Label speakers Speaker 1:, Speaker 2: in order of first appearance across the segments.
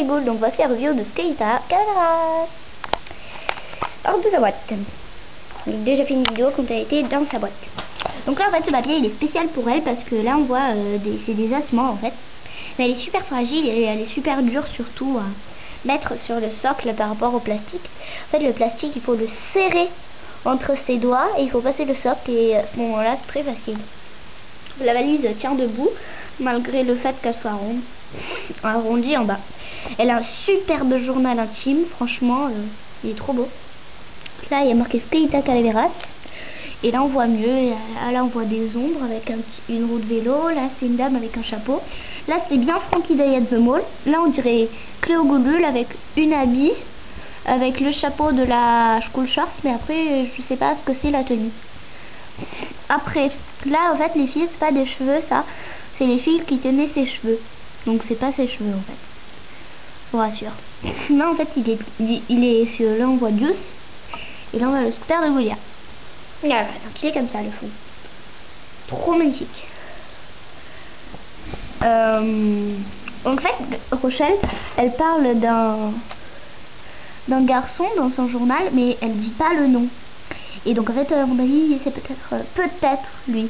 Speaker 1: rigolo. Donc voici la review de Skeïta Calaveras. Alors de sa boîte. J'ai déjà fait une vidéo quand elle était dans sa boîte. Donc là en fait ce papier il est spécial pour elle parce que là on voit c'est des ossements en fait. Mais elle est super fragile et elle est super dure surtout à mettre sur le socle par rapport au plastique. En fait le plastique il faut le serrer entre ses doigts et il faut passer le socle et à ce moment là c'est très facile. La valise tient debout malgré le fait qu'elle soit ronde, arrondie en bas. Elle a un superbe journal intime, franchement il est trop beau. Là il y a marqué Skeïta Calaveras et là on voit mieux. Là on voit des ombres avec une roue de vélo. Là c'est une dame avec un chapeau. Là c'est bien Frankie Day at the Mall. Là on dirait Cléo Goulule avec une habille avec le chapeau de la School Shorts, mais après je sais pas ce que c'est la tenue. Après là en fait les filles c'est pas des cheveux, ça c'est les filles qui tenaient ses cheveux, donc c'est pas ses cheveux en fait, je vous rassure. Là en fait il est sur, là on voit Juice et là on voit le scooter de Goulia. Voilà, donc il est comme ça le fond, trop magnifique. En fait Rochelle elle parle d'un garçon dans son journal, mais elle dit pas le nom. Et donc en fait à mon avis c'est peut-être lui.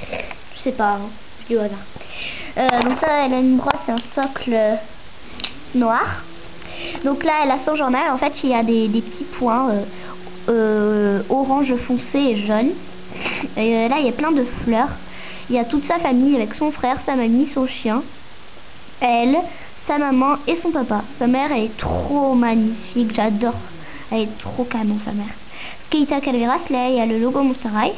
Speaker 1: Je sais pas, hein. Je dis au hasard. Donc ça elle a une brosse et un socle noir. Donc là elle a son journal. En fait il y a des petits points orange foncé et jaune. Et là il y a plein de fleurs. Il y a toute sa famille avec son frère, sa mamie, son chien, elle, sa maman et son papa. Sa mère elle est trop magnifique, j'adore. Elle est trop canon sa mère. Skeïta Calaveras, là il y a le logo Monster High.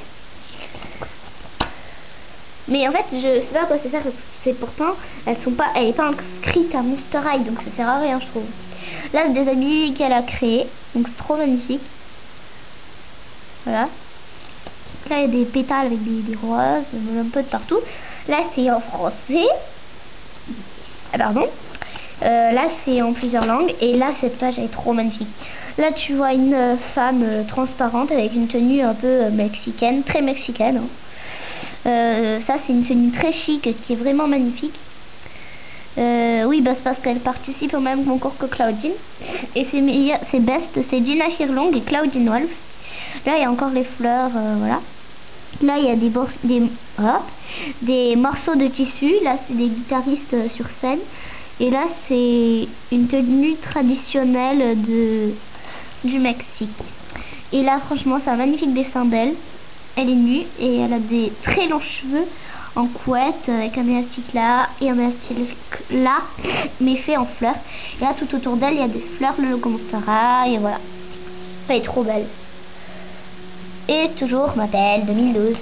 Speaker 1: Mais en fait je sais pas à quoi ça sert, c'est pourtant elle est pas inscrite à Monster High, donc ça sert à rien je trouve. Là c'est des habits qu'elle a créés, donc c'est trop magnifique. Voilà. Là il y a des pétales avec des roses, un peu de partout. Là c'est en français. Pardon. Là c'est en plusieurs langues et là cette page est trop magnifique. Là tu vois une femme transparente avec une tenue un peu mexicaine, très mexicaine, hein. Ça c'est une tenue très chic qui est vraiment magnifique. Oui bah c'est parce qu'elle participe au même concours que Claudine. Et ses best c'est Gina Furlong et Claudine Wolf. Là il y a encore les fleurs, voilà. Là il y a des morceaux de tissu. Là c'est des guitaristes sur scène. Et là c'est une tenue traditionnelle du Mexique. Et là franchement c'est un magnifique dessin d'elle. Elle est nue et elle a des très longs cheveux en couette avec un élastique là et un élastique là, mais fait en fleurs. Et là tout autour d'elle il y a des fleurs, le logo Monster High, et voilà. Elle est trop belle. Et toujours Mattel 2012.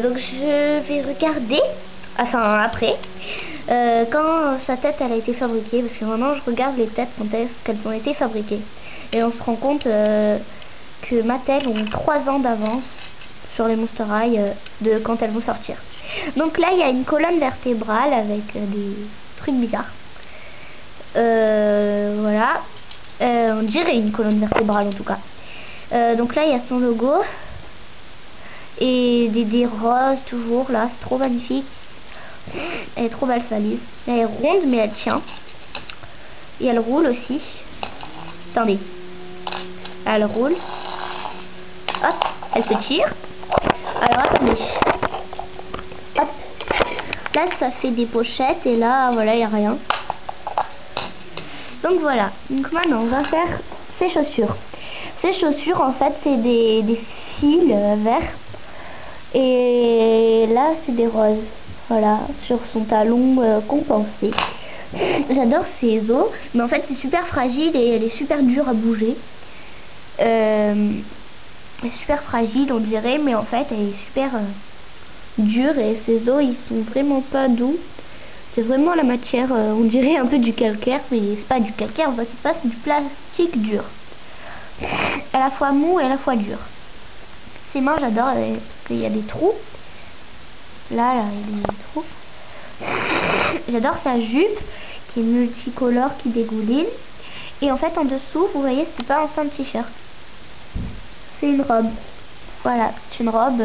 Speaker 1: Donc je vais regarder, enfin après, quand sa tête elle a été fabriquée, parce que maintenant je regarde les têtes quand est-ce qu'elles ont été fabriquées. Et on se rend compte que Mattel ont 3 ans d'avance sur les Monster High de quand elles vont sortir. Donc là il y a une colonne vertébrale avec des trucs bizarres. Voilà. On dirait une colonne vertébrale en tout cas. Donc là il y a son logo et des roses toujours là, c'est trop magnifique. Elle est trop belle sa valise. Elle est ronde mais elle tient. Et elle roule aussi. Attendez. Elle roule. Hop, elle se tire. Alors attendez. Hop. Là ça fait des pochettes et là voilà il n'y a rien. Donc voilà. Donc maintenant on va faire ses chaussures. Ces chaussures en fait c'est des fils verts. Et là c'est des roses. Voilà, sur son talon compensé. J'adore ses os, mais en fait c'est super fragile et elle est super dure à bouger. Elle est super fragile on dirait, mais en fait elle est super dure et ses os ils sont vraiment pas doux. C'est vraiment la matière, on dirait un peu du calcaire, mais c'est pas du calcaire, en fait c'est du plastique dur. À la fois mou et à la fois dur. Ses mains j'adore parce qu'il y a des trous. Là il y a des trous. J'adore sa jupe qui est multicolore, qui dégouline. Et en fait en dessous vous voyez c'est pas un simple t-shirt, c'est une robe. Voilà, c'est une robe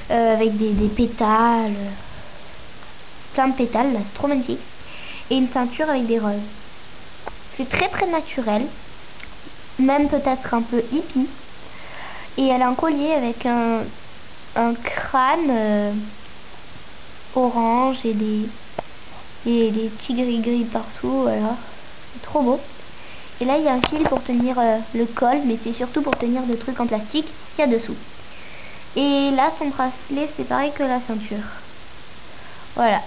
Speaker 1: avec des pétales, plein de pétales là, c'est trop magnifique. et une ceinture avec des roses. C'est très très naturel, même peut-être un peu hippie. Et elle a un collier avec un crâne orange et des petits gris-gris partout, voilà. C'est trop beau. Et là, il y a un fil pour tenir le col, mais c'est surtout pour tenir des trucs en plastique qu'il y a dessous. Et là, son bracelet, c'est pareil que la ceinture. Voilà.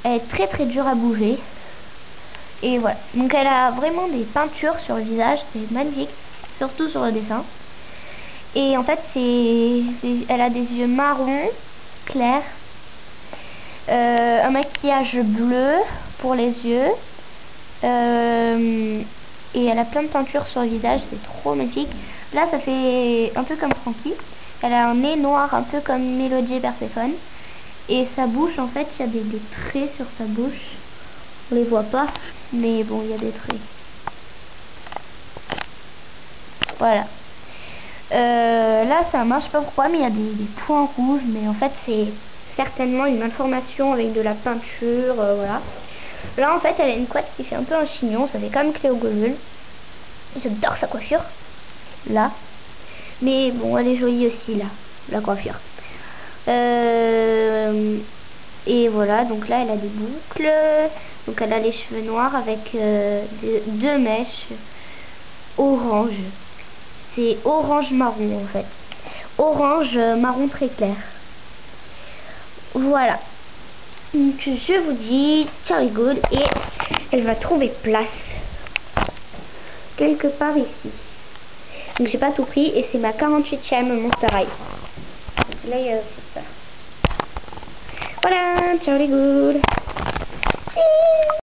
Speaker 1: Elle est très très dure à bouger. Et voilà. Donc elle a vraiment des peintures sur le visage, c'est magnifique, surtout sur le dessin. Et en fait, elle a des yeux marrons, clairs, un maquillage bleu pour les yeux, et elle a plein de peintures sur le visage, c'est trop magnifique. Là, ça fait un peu comme Frankie. Elle a un nez noir, un peu comme Mélodie et Perséphone. Et sa bouche, en fait, il y a des traits sur sa bouche. On les voit pas, mais bon, il y a des traits. Voilà. Là, ça marche pas pourquoi, mais il y a des points rouges. Mais en fait, c'est certainement une information avec de la peinture, voilà. Là, en fait, elle a une couette qui fait un peu un chignon. Ça fait comme Cléo Golul. J'adore sa coiffure. Là. Mais bon, elle est jolie aussi, là, la coiffure. Et voilà, donc là, elle a des boucles. Donc, elle a les cheveux noirs avec deux mèches orange. C'est orange marron, en fait. Orange marron très clair. Voilà. Donc, je vous dis Charlie Good, et elle va trouver place quelque part ici. Donc j'ai pas tout pris, et c'est ma 48e Monster High. Là il y a ça. Voilà, Charlie Good.